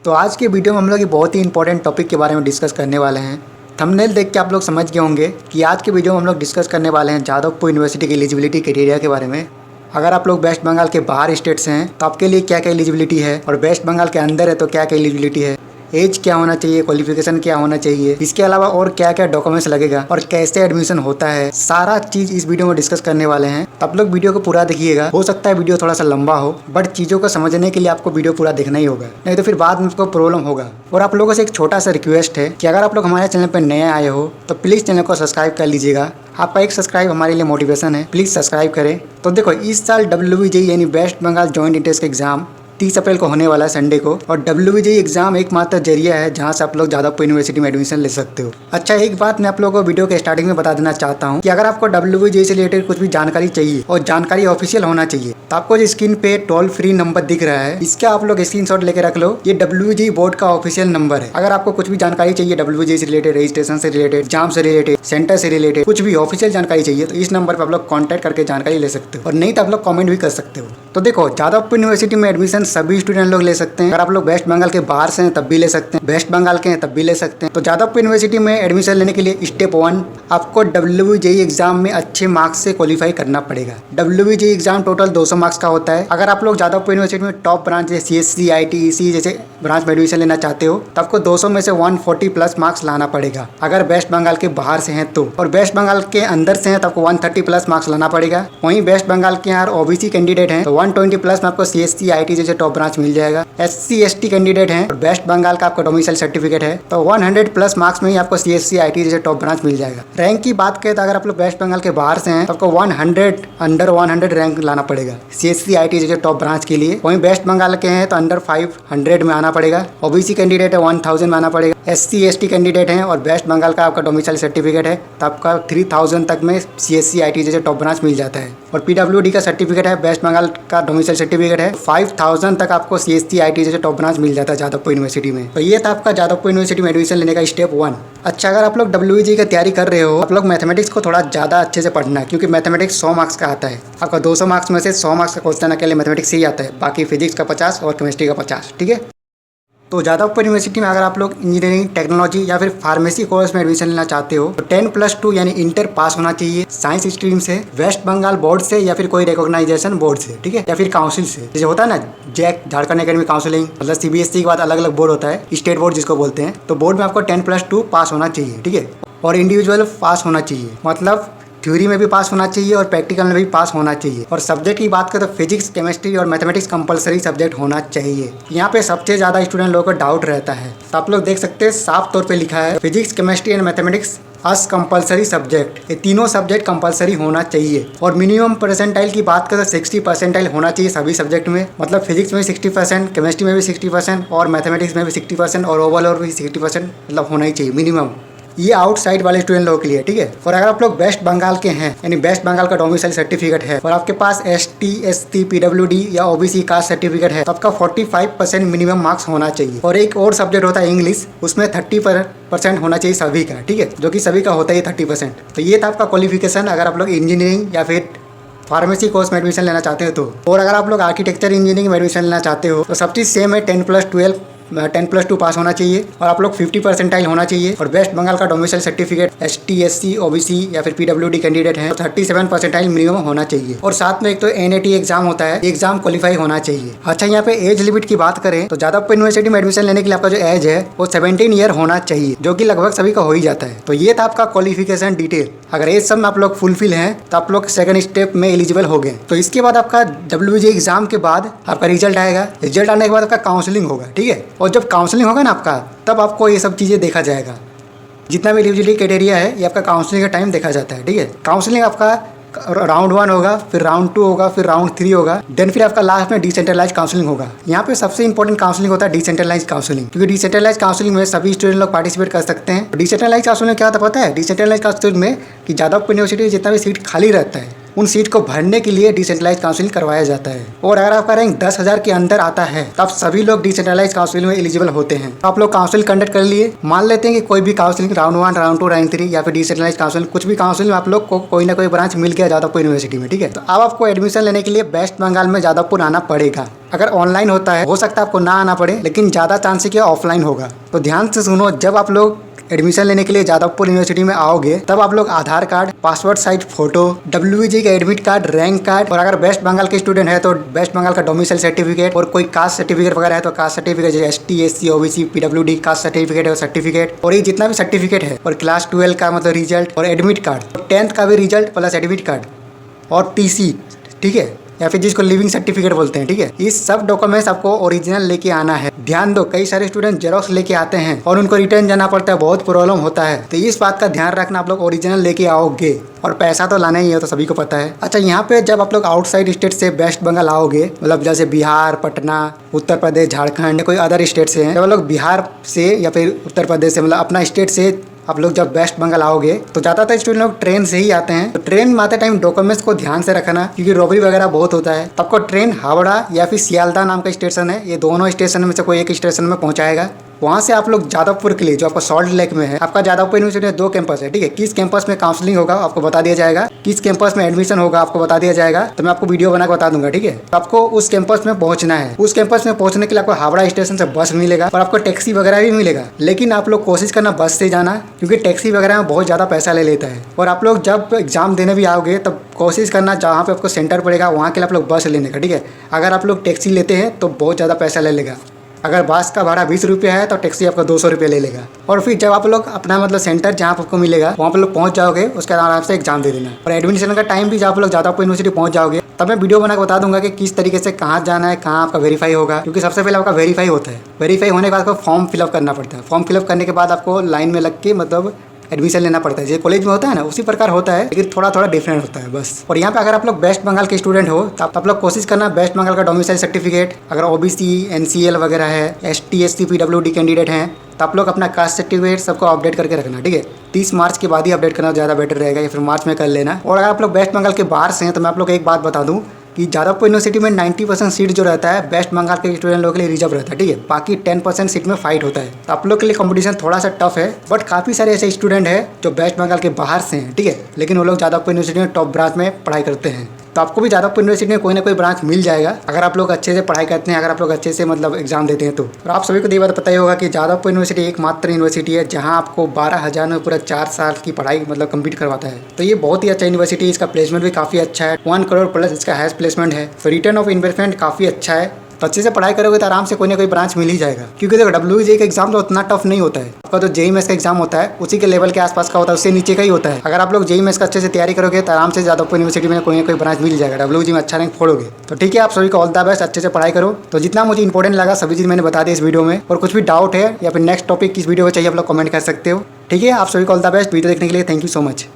तो आज के वीडियो में हम लोग एक बहुत ही इंपॉर्टेंट टॉपिक के बारे में डिस्कस करने वाले हैं। थंबनेल देख के आप लोग समझ गए होंगे कि आज के वीडियो में हम लोग डिस्कस करने वाले हैं जादवपुर यूनिवर्सिटी की एलिजिबिलिटी क्राइटेरिया के बारे में। अगर आप लोग वेस्ट बंगाल के बाहर स्टेट से हैं तो आपके लिए क्या क्या एलिजिबिलिटी है, और वेस्ट बंगाल के अंदर है तो क्या क्या एलिजिबिलिटी है, एज क्या होना चाहिए, क्वालिफिकेशन क्या होना चाहिए, इसके अलावा और क्या क्या डॉक्यूमेंट्स लगेगा और कैसे एडमिशन होता है, सारा चीज़ इस वीडियो में डिस्कस करने वाले हैं। तो आप लोग वीडियो को पूरा देखिएगा। हो सकता है वीडियो थोड़ा सा लंबा हो, बट चीज़ों को समझने के लिए आपको वीडियो पूरा देखना ही होगा, नहीं तो फिर बाद में आपको प्रॉब्लम होगा। और आप लोगों से एक छोटा सा रिक्वेस्ट है कि अगर आप लोग हमारे चैनल पर नए आए हो तो प्लीज़ चैनल को सब्सक्राइब कर लीजिएगा। आपका एक सब्सक्राइब हमारे लिए मोटिवेशन है, प्लीज़ सब्सक्राइब करें। तो देखो, इस साल WBJE यानी वेस्ट बंगाल जॉइंट इंट्रेंस का एग्जाम 30 अप्रैल को होने वाला है, संडे को। और WBJE एग्जाम एकमात्र जरिया है जहां से आप लोग जादवपुर यूनिवर्सिटी में एडमिशन ले सकते हो। अच्छा, एक बात मैं आप लोगों को वीडियो के स्टार्टिंग में बता देना चाहता हूं कि अगर आपको WBJE से रिलेटेड कुछ भी जानकारी चाहिए और जानकारी ऑफिशियल होना चाहिए तो आपको जो स्क्रीन पे टोल फ्री नंबर दिख रहा है, इसका आप लोग स्क्रीनशॉट लेकर रख लो। ये WBJE बोर्ड का ऑफिशियल नंबर है। अगर आपको कुछ भी जानकारी चाहिए WBJE से रिलेटेड, रजिस्ट्रेशन से रिलेटेड, एग्जाम से रिलेटेड, सेंटर से रिलेटेड, कुछ भी ऑफिशियल जानकारी चाहिए तो इस नंबर पर आप लोग कॉन्टैक्ट करके जानकारी ले सकते हो, और नहीं तो आप लोग कॉमेंट भी कर सकते हो। तो देखो, जादवपुर यूनिवर्सिटी में एडमिशन सभी स्टूडेंट लोग ले सकते हैं। अगर आप लोग वेस्ट बंगाल के बाहर से हैं तब भी ले सकते हैं, वेस्ट बंगाल के हैं तब भी ले सकते हैं। तो जादवपुर यूनिवर्सिटी में एडमिशन लेने के लिए स्टेप 1, आपको WBJE एग्जाम में अच्छे मार्क्स से क्वालिफाई करना पड़ेगा। WBJE एग्जाम टोटल 200 मार्क्स का होता है। अगर आप लोग जादवपुर यूनिवर्सिटी में टॉप ब्रांच जैसे CSC, IT, EC जैसे ब्रांच में एडमिशन लेना चाहते हो तो आपको 200 में से 140 प्लस मार्क्स लाना पड़ेगा अगर वेस्ट बंगाल के बाहर से हैं तो। और वेस्ट बंगाल के अंदर से हैं तो आपको 130 प्लस मार्क्स लाना पड़ेगा। वहीं वेस्ट बंगाल के यहाँ OBC कैंडिडेट हैं तो 120 प्लस में आपको CSC, IT जैसे टॉप ब्रांच मिल जाएगा। SC, ST कैंडिडेट हैं और वेस्ट बंगाल का आपका डोमिसाइल सर्टिफिकेट है तो 100 प्लस मार्क्स में ही आपको CSC, IT जैसे टॉप ब्रांच मिल जाएगा। रैंक की बात करें तो अगर आप लोग वेस्ट बंगाल के बाहर से हैं तो आपको 100 अंडर 100 रैंक लाना पड़ेगा CSC, IT जैसे टॉप ब्रांच के लिए। वहीं वेस्ट बंगाल के हैं तो अंडर 500 में आना पड़ेगा। OBC कैंडिडेट है 1000 में आना पड़ेगा। SC, ST कैंडिडेट हैं और वेस्ट बंगाल का आपका डोमिसाइल सर्टिफिकेट है तो आपका 3000 तक में CSC, IT जैसे टॉप ब्रांच मिल जाता है। और PWD का सर्टिफिकेट है, वेस्ट बंगाल का डोमिसाइल सर्टिफिकेट है, 5000 तक आपको CSC, IT जैसे टॉप ब्रांच मिल जाता है जादवपुर यूनिवर्सिटी में। तो ये था आपका जादवपुर यूनिवर्सिटी में एडमिशन लेने का स्टेप 1। अच्छा, अगर आप लोग WBJE की तैयारी कर रहे हो, आप लोग मैथमेटिक्स को थोड़ा ज़्यादा अच्छे से पढ़ना है, क्योंकि मैथमेटिक्स 100 मार्क्स का आता है। आपका 200 मार्क्स में से 100 मार्क्स का क्वेश्चन अकेले मैथमेटिक्स से ही आता है, बाकी फिजिक्स का 50 और केमिस्ट्री का 50। ठीक है। तो जादवपुर यूनिवर्सिटी में अगर आप लोग इंजीनियरिंग, टेक्नोलॉजी या फिर फार्मेसी कोर्स में एडमिशन लेना चाहते हो तो 10+2 यानी इंटर पास होना चाहिए साइंस स्ट्रीम से, वेस्ट बंगाल बोर्ड से या फिर कोई रिकॉग्नाइजेशन बोर्ड से, ठीक है, या फिर काउंसिल से। जैसे होता है ना जैक, झारखंड एकेडमिक काउंसिलिंग, मतलब CBSE के बाद अलग अलग बोर्ड होता है, स्टेट बोर्ड जिसको बोलते हैं। तो बोर्ड में आपको 10+2 पास होना चाहिए, ठीक है। और इंडिविजुअल पास होना चाहिए, मतलब थ्योरी में भी पास होना चाहिए और प्रैक्टिकल में भी पास होना चाहिए। और सब्जेक्ट की बात करें तो फिजिक्स, केमिस्ट्री और मैथमेटिक्स कंपलसरी सब्जेक्ट होना चाहिए। यहाँ पे सबसे ज़्यादा स्टूडेंट लोगों को डाउट रहता है, तो आप लोग देख सकते हैं साफ तौर पे लिखा है physics, chemistry and mathematics us compulsory subject. ये तीनों सब्जेक्ट कंपलसरी होना चाहिए। और मिनिमम परसेंटाइल की बात करें तो 60 परसेंटाइल होना चाहिए सभी सब्जेक्ट में, मतलब फिजिक्स में 60%, केमिस्ट्री में भी 60% और मैथमेटिक्स में भी 60% और ओवरऑल भी 60% मतलब होना ही चाहिए मिनिमम। ये आउटसाइड वाले स्टूडेंट लोगों के लिए, ठीक है। और अगर आप लोग वेस्ट बंगाल के हैं यानी वेस्ट बंगाल का डोमिसाइल सर्टिफिकेट है और आपके पास ST, SC, PWD या OBC कास्ट सर्टिफिकेट है तो आपका 45% मिनिमम मार्क्स होना चाहिए। और एक और सब्जेक्ट होता है इंग्लिश, उसमें 30% होना चाहिए सभी का, ठीक है, जो कि सभी का होता है 30%। तो ये था आपका क्वालिफिकेशन अगर आप लोग इंजीनियरिंग या फिर फार्मेसी कोर्स में एडमिशन लेना चाहते हो तो। और अगर आप लोग आर्किटेक्चर इंजीनियरिंग में एडमिशन लेना चाहते हो तो सब चीज़ सेम है, 10+2 पास होना चाहिए और आप लोग 50 परसेंटाइल होना चाहिए। और वेस्ट बंगाल का domicile certificate ST, SC, OBC या फिर PWD कैंडिडेट है तो 37 परसेंटाइल मिनिमम होना चाहिए। और साथ में एक तो NAT एग्जाम होता है, एग्जाम क्वालिफाई होना चाहिए। अच्छा, यहाँ पे एज लिमिट की बात करें तो जादवपुर यूनिवर्सिटी में एडमिशन लेने के लिए आपका जो एज है वो 17 ईयर होना चाहिए, जो कि लगभग सभी का हो ही जाता है। तो ये था आपका क्वालिफिकेशन डिटेल। अगर एज सब में आप लोग फुलफिल हैं तो आप लोग सेकंड स्टेप में एलिजिबल हो गए। तो इसके बाद आपका WBJE एग्जाम के बाद आपका रिजल्ट आएगा। रिजल्ट आने के बाद आपका काउंसलिंग होगा, ठीक है। और जब काउंसलिंग होगा ना आपका, तब आपको ये सब चीज़ें देखा जाएगा। जितना भी एलिजिबिलिटी क्राइटेरिया है ये आपका काउंसलिंग का टाइम देखा जाता है, ठीक है। काउंसलिंग आपका राउंड 1 होगा, फिर राउंड 2 होगा, फिर राउंड 3 होगा, देन फिर आपका लास्ट में डिसेंट्रलाइज काउंसलिंग होगा। यहाँ पे सबसे इंपॉर्टेंट काउंसलिंग होता है डिसेंट्रलाइज काउंसलिंग, क्योंकि डिसेंट्रलाइज काउंसलिंग में सभी स्टूडेंट लोग पार्टिसिपेट कर सकते हैं। डिसेंट्रलाइज काउंसलिंग क्या होता है पता है? डिसेंट्रलाइज काउंसलिंग में कि जादवपुर यूनिवर्सिटी जितना भी सीट खाली रहता है उन सीट को भरने के लिए डिसेंट्रलाइज काउंसिलिंग करवाया जाता है। और अगर आपका रैंक 10,000 के अंदर आता है तब सभी लोग डिसेंट्रलाइज काउंसिलिंग में एलिजिबल होते हैं। आप लोग काउंसिल कंडक्ट कर लिए, मान लेते हैं कि कोई भी काउंसिलिंग राउंड 1, राउंड 2, राउंड 3 या फिर डिसेंट्रलाइज काउंसिलिंग, कुछ भी काउंसिलिंग में आप लोग को कोई ना कोई ब्रांच मिल गया जादवपुर यूनिवर्सिटी में, ठीक है। तो अब आपको एडमिशन लेने के लिए वेस्ट बंगाल में जादवपुर आना पड़ेगा। अगर ऑनलाइन होता है हो सकता है आपको ना आना पड़े, लेकिन ज़्यादा चांस है कि ऑफलाइन होगा। तो ध्यान से सुनो, जब आप लोग एडमिशन लेने के लिए जादवपुर यूनिवर्सिटी में आओगे तब आप लोग Aadhaar card, passport size photo, WBG का एडमिट कार्ड, रैंक कार्ड, और अगर वेस्ट बंगाल के स्टूडेंट है तो वेस्ट बंगाल का डोमिसाइल सर्टिफिकेट, और कोई कास्ट सर्टिफिकेट वगैरह है तो कास्ट सर्टिफिकेट, जैसे ST, SC, OBC, PWD caste certificate है सर्टिफिकेट, और ये जितना भी सर्टिफिकेट है, और क्लास 12 का मतलब रिजल्ट, और एडमिट कार्ड, 10th का भी रिजल्ट प्लस एडमिट कार्ड, और TC, ठीक है, या फिर जिसको लिविंग सर्टिफिकेट बोलते हैं, ठीक है। ये सब डॉक्यूमेंट्स आपको ओरिजिनल लेके आना है। ध्यान दो, कई सारे स्टूडेंट जेरोक्स लेके आते हैं और उनको रिटर्न जाना पड़ता है, बहुत प्रॉब्लम होता है। तो इस बात का ध्यान रखना, आप लोग ओरिजिनल लेके आओगे, और पैसा तो लाना ही है, तो सभी को पता है। अच्छा, यहाँ पे जब आप लोग आउटसाइड स्टेट से वेस्ट बंगाल आओगे, मतलब जैसे बिहार, पटना, उत्तर प्रदेश, झारखंड, कोई अदर स्टेट से हैं, जब लोग बिहार से या फिर उत्तर प्रदेश से, मतलब अपना स्टेट से आप लोग जब वेस्ट बंगाल आओगे तो ज़्यादातर स्टूडेंट लोग ट्रेन से ही आते हैं। तो ट्रेन में आते टाइम डॉक्यूमेंट्स को ध्यान से रखना, क्योंकि रॉबरी वगैरह बहुत होता है। आपको ट्रेन हावड़ा या फिर सियालदह नाम का स्टेशन है, ये दोनों स्टेशन में से कोई एक स्टेशन में पहुंचाएगा। वहाँ से आप लोग जादवपुर के लिए, जो आपका सॉल्ट लेक में है, आपका जादवपुर यूनिवर्सिटी में 2 कैंपस है, ठीक है। किस कैंपस में काउंसलिंग होगा आपको बता दिया जाएगा, किस कैंपस में एडमिशन होगा आपको बता दिया जाएगा। तो मैं आपको वीडियो बना के बता दूंगा, ठीक है। तो आपको उस कैंपस में पहुंचना है। उस कैंपस में पहुंचने के लिए आपको हावड़ा स्टेशन से बस मिलेगा और आपको टैक्सी वगैरह भी मिलेगा, लेकिन आप लोग कोशिश करना बस से जाना, क्योंकि टैक्सी वगैरह में बहुत ज़्यादा पैसा ले लेता है। और आप लोग जब एग्जाम देने भी आओगे तब कोशिश करना जहाँ पे आपको सेंटर पड़ेगा वहाँ के लिए आप लोग बस लेने का, ठीक है। अगर आप लोग टैक्सी लेते हैं तो बहुत ज़्यादा पैसा ले लेगा। अगर बस का भाड़ा 20 रुपये है तो टैक्सी आपका 200 रुपये ले लेगा। और फिर जब आप लोग अपना मतलब सेंटर जहाँ आपको मिलेगा वहाँ पर लोग पहुँच जाओगे, उसके आराम से एग्जाम दे देना। और एडमिशन का टाइम भी जब आप लोग जादवपुर यूनिवर्सिटी पहुँच जाओगे तब मैं वीडियो बना के बता दूंगा कि किस तरीके से कहाँ जाना है, कहाँ आपका वेरीफाई होगा। क्योंकि सबसे पहले आपका वेरीफाई होता है, वेरीफाई होने के बाद आपको फॉर्म फिलअप करना पड़ता है। फॉर्म फिलअप करने के बाद आपको लाइन में लग के मतलब एडमिशन लेना पड़ता है। जैसे कॉलेज में होता है ना, उसी प्रकार होता है, लेकिन थोड़ा थोड़ा डिफरेंट होता है बस। और यहाँ पे अगर आप लोग वेस्ट बंगाल के स्टूडेंट हो तो आप लोग कोशिश करना वेस्ट बंगाल का डोमिसाइल सर्टिफिकेट, अगर OBC, NCL वगैरह है, ST, SC, PWD कैंडिडेट हैं तो आप लोग अपना कास्ट सर्टिफिकेट सबको अपडेट करके रखना, ठीक है। 30 मार्च के बाद ही अपडेट करना ज़्यादा बेटर रहेगा, या फिर मार्च में कर लेना। और अगर आप लोग वेस्ट बंगाल के बाहर से हैं तो मैं आप लोग एक बात बता दूँ कि जादवपुर यूनिवर्सिटी में 90% सीट जो रहता है वेस्ट बंगाल के स्टूडेंट लोगों के लिए रिजर्व रहता है, ठीक है। बाकी 10% सीट में फाइट होता है। तो आप लोग के लिए कंपटीशन थोड़ा सा टफ है, बट काफ़ी सारे ऐसे स्टूडेंट हैं जो वेस्ट बंगाल के बाहर से हैं, ठीक है, लेकिन वो लोग जादवपुर यूनिवर्सिटी में टॉप ब्रांच में पढ़ाई करते हैं। तो आपको भी जादवपुर यूनिवर्सिटी में कोई ना कोई ब्रांच मिल जाएगा अगर आप लोग अच्छे से पढ़ाई करते हैं, अगर आप लोग अच्छे से मतलब एग्जाम देते हैं तो। और आप सभी को ये बात पता ही होगा कि जादवपुर यूनिवर्सिटी एकमात्र यूनिवर्सिटी है जहां आपको 12,000 में पूरा 4 साल की पढ़ाई मतलब कंप्लीट करवाता है। तो ये बहुत ही अच्छा यूनिवर्सिटी है, इसका प्लेसमेंट भी काफ़ी अच्छा है, 1 करोड़ प्लस इसका हाईएस्ट प्लेसमेंट है। तो रिटर्न ऑफ इन्वेस्टमेंट काफ़ी अच्छा है। तो अच्छे से पढ़ाई करोगे तो आराम से कोई ना कोई ब्रांच मिल ही जाएगा। क्योंकि देखो WBG का एग्जाम तो उतना टफ नहीं होता है, आपका तो JEE मेंस का एग्जाम होता है उसी के लेवल के आसपास का होता है, उससे नीचे का ही होता है। अगर आप लोग JEE मेंस का अच्छे से तैयारी करोगे तो आराम से जादवपुर यूनिवर्सिटी में कोई ना कोई ब्रांच मिल जाएगा, WBG में अच्छा रैंक फोड़ोगे। तो ठीक है, आप सभी को ऑल द बेस्ट, अच्छे से पढ़ाई करो। तो जितना मुझे इंपॉर्टेंट लगा सभी चीज़ मैंने बता दी इस वीडियो में, और कुछ भी डाउट है या फिर नेक्स्ट टॉपिक किस वीडियो में चाहिए आप लोग कमेंट कर सकते हो, ठीक है। आप सभी को ऑल द बेस्ट, वीडियो देखने के लिए थैंक यू सो मच।